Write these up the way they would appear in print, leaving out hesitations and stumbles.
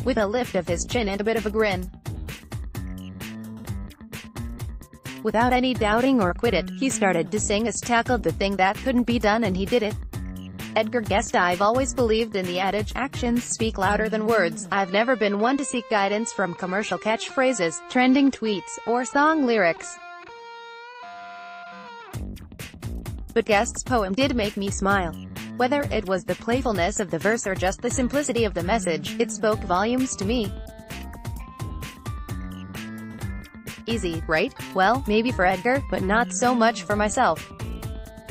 with a lift of his chin and a bit of a grin. Without any doubting or quiddit, he started to sing as tackled the thing that couldn't be done, and he did it. Edgar guessed, I've always believed in the adage, actions speak louder than words. I've never been one to seek guidance from commercial catchphrases, trending tweets, or song lyrics. But Guest's poem did make me smile. Whether it was the playfulness of the verse or just the simplicity of the message, it spoke volumes to me. Easy, right? Well, maybe for Edgar, but not so much for myself.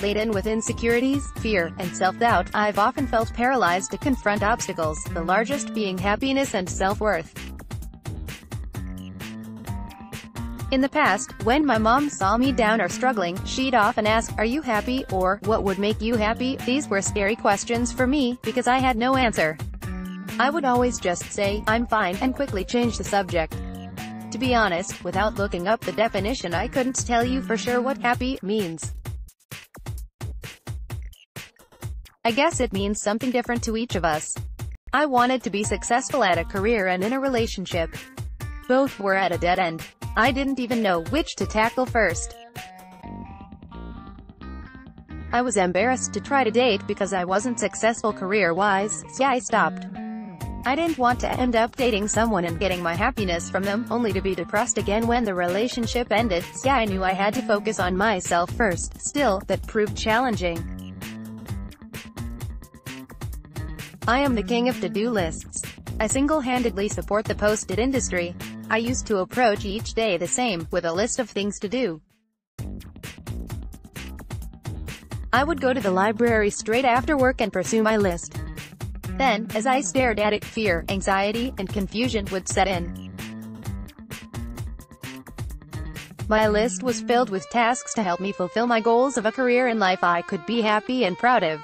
Laden with insecurities, fear, and self-doubt, I've often felt paralyzed to confront obstacles, the largest being happiness and self-worth. In the past, when my mom saw me down or struggling, she'd often ask, "Are you happy?" or "What would make you happy?" These were scary questions for me, because I had no answer. I would always just say, "I'm fine," and quickly change the subject. To be honest, without looking up the definition, I couldn't tell you for sure what happy means. I guess it means something different to each of us. I wanted to be successful at a career and in a relationship. Both were at a dead end. I didn't even know which to tackle first. I was embarrassed to try to date because I wasn't successful career-wise, so I stopped. I didn't want to end up dating someone and getting my happiness from them, only to be depressed again when the relationship ended, so I knew I had to focus on myself first. Still, that proved challenging. I am the king of to-do lists. I single-handedly support the post-it industry. I used to approach each day the same, with a list of things to do. I would go to the library straight after work and pursue my list. Then, as I stared at it, fear, anxiety, and confusion would set in. My list was filled with tasks to help me fulfill my goals of a career and life I could be happy and proud of.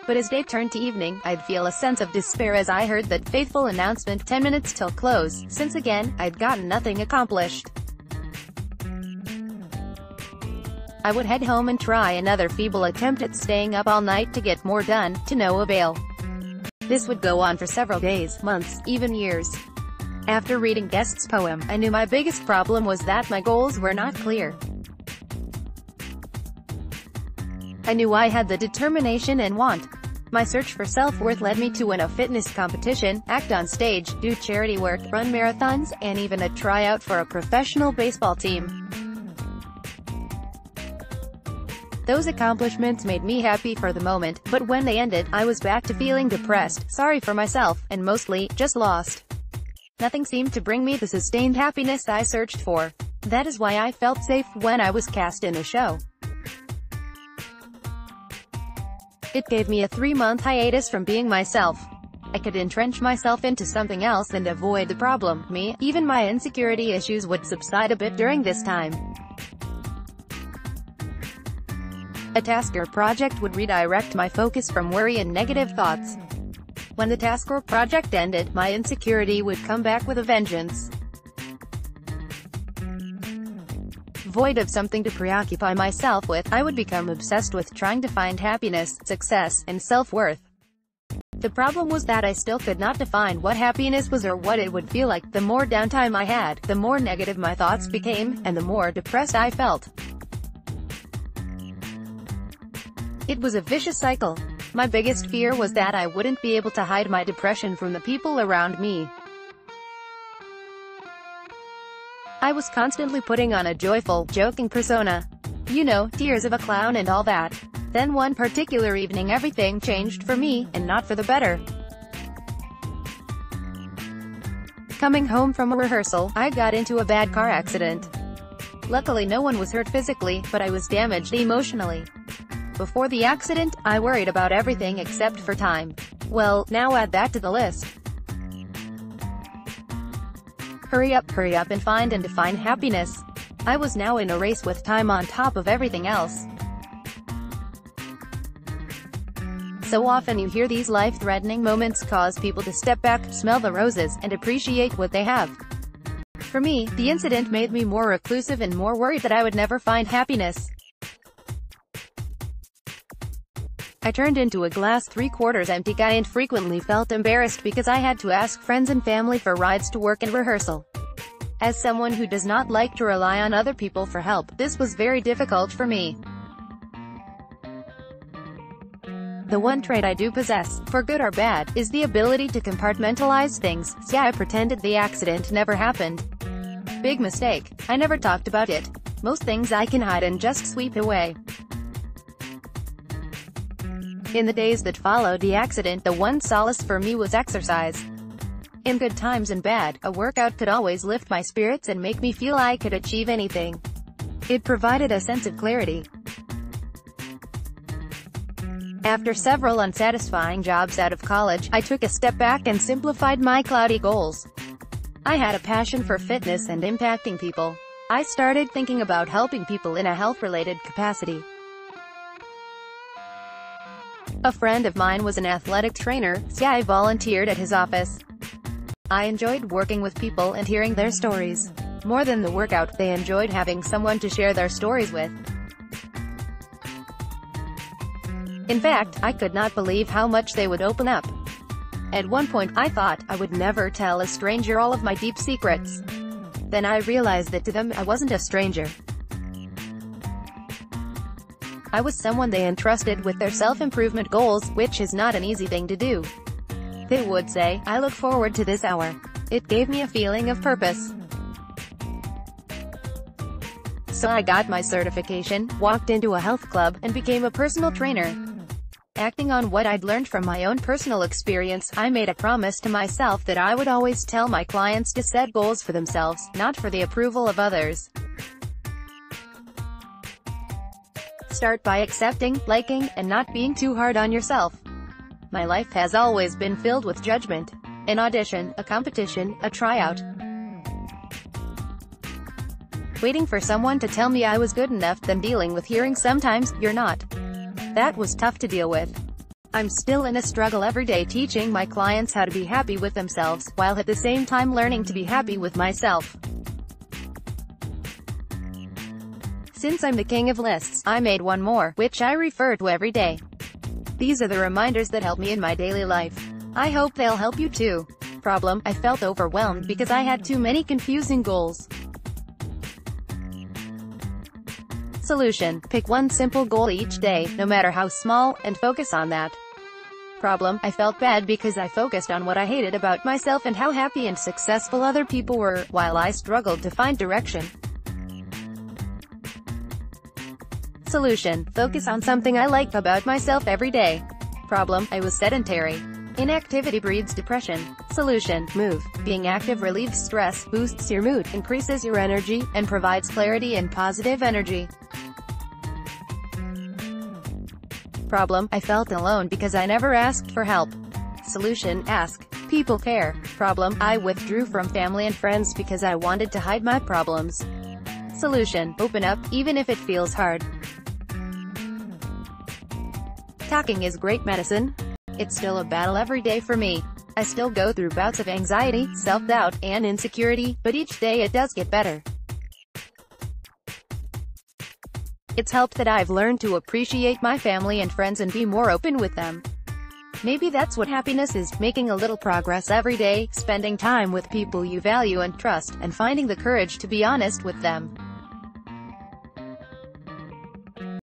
But as day turned to evening, I'd feel a sense of despair as I heard that fateful announcement, 10 minutes till close, since again, I'd gotten nothing accomplished. I would head home and try another feeble attempt at staying up all night to get more done, to no avail. This would go on for several days, months, even years. After reading Guest's poem, I knew my biggest problem was that my goals were not clear. I knew I had the determination and want. My search for self-worth led me to win a fitness competition, act on stage, do charity work, run marathons, and even a tryout for a professional baseball team. Those accomplishments made me happy for the moment, but when they ended, I was back to feeling depressed, sorry for myself, and mostly, just lost. Nothing seemed to bring me the sustained happiness I searched for. That is why I felt safe when I was cast in a show. It gave me a 3-month hiatus from being myself. I could entrench myself into something else and avoid the problem, me. Even my insecurity issues would subside a bit during this time. A task or project would redirect my focus from worry and negative thoughts. When the task or project ended, my insecurity would come back with a vengeance. Void of something to preoccupy myself with, I would become obsessed with trying to find happiness, success, and self-worth. The problem was that I still could not define what happiness was or what it would feel like. The more downtime I had, the more negative my thoughts became, and the more depressed I felt. It was a vicious cycle. My biggest fear was that I wouldn't be able to hide my depression from the people around me. I was constantly putting on a joyful, joking persona. You know, tears of a clown and all that. Then one particular evening everything changed for me, and not for the better. Coming home from a rehearsal, I got into a bad car accident. Luckily no one was hurt physically, but I was damaged emotionally. Before the accident, I worried about everything except for time. Well, now add that to the list. Hurry up and find and define happiness. I was now in a race with time on top of everything else. So often you hear these life-threatening moments cause people to step back, smell the roses, and appreciate what they have. For me, the incident made me more reclusive and more worried that I would never find happiness. I turned into a glass 3/4 empty guy and frequently felt embarrassed because I had to ask friends and family for rides to work and rehearsal. As someone who does not like to rely on other people for help, this was very difficult for me. The one trait I do possess, for good or bad, is the ability to compartmentalize things. So yeah, I pretended the accident never happened. Big mistake. I never talked about it. Most things I can hide and just sweep away. In the days that followed the accident, the one solace for me was exercise. In good times and bad, a workout could always lift my spirits and make me feel I could achieve anything. It provided a sense of clarity. After several unsatisfying jobs out of college, I took a step back and simplified my cloudy goals. I had a passion for fitness and impacting people. I started thinking about helping people in a health-related capacity. A friend of mine was an athletic trainer, so I volunteered at his office. I enjoyed working with people and hearing their stories. More than the workout, they enjoyed having someone to share their stories with. In fact, I could not believe how much they would open up. At one point, I thought I would never tell a stranger all of my deep secrets. Then I realized that to them, I wasn't a stranger. I was someone they entrusted with their self-improvement goals, which is not an easy thing to do. They would say, "I look forward to this hour." It gave me a feeling of purpose. So I got my certification, walked into a health club, and became a personal trainer. Acting on what I'd learned from my own personal experience, I made a promise to myself that I would always tell my clients to set goals for themselves, not for the approval of others. Start by accepting, liking, and not being too hard on yourself. My life has always been filled with judgment. An audition, a competition, a tryout. Waiting for someone to tell me I was good enough, then dealing with hearing sometimes, "You're not." That was tough to deal with. I'm still in a struggle every day teaching my clients how to be happy with themselves, while at the same time learning to be happy with myself. Since I'm the king of lists, I made one more, which I refer to every day. These are the reminders that help me in my daily life. I hope they'll help you too. Problem: I felt overwhelmed because I had too many confusing goals. Solution: pick one simple goal each day, no matter how small, and focus on that. Problem: I felt bad because I focused on what I hated about myself and how happy and successful other people were, while I struggled to find direction. Solution: focus on something I like about myself every day. Problem: I was sedentary. Inactivity breeds depression. Solution: move. Being active relieves stress, boosts your mood, increases your energy, and provides clarity and positive energy. Problem: I felt alone because I never asked for help. Solution: ask. People care. Problem: I withdrew from family and friends because I wanted to hide my problems. Solution: open up, even if it feels hard. Talking is great medicine. It's still a battle every day for me. I still go through bouts of anxiety, self-doubt, and insecurity, but each day it does get better. It's helped that I've learned to appreciate my family and friends and be more open with them. Maybe that's what happiness is, making a little progress every day, spending time with people you value and trust, and finding the courage to be honest with them.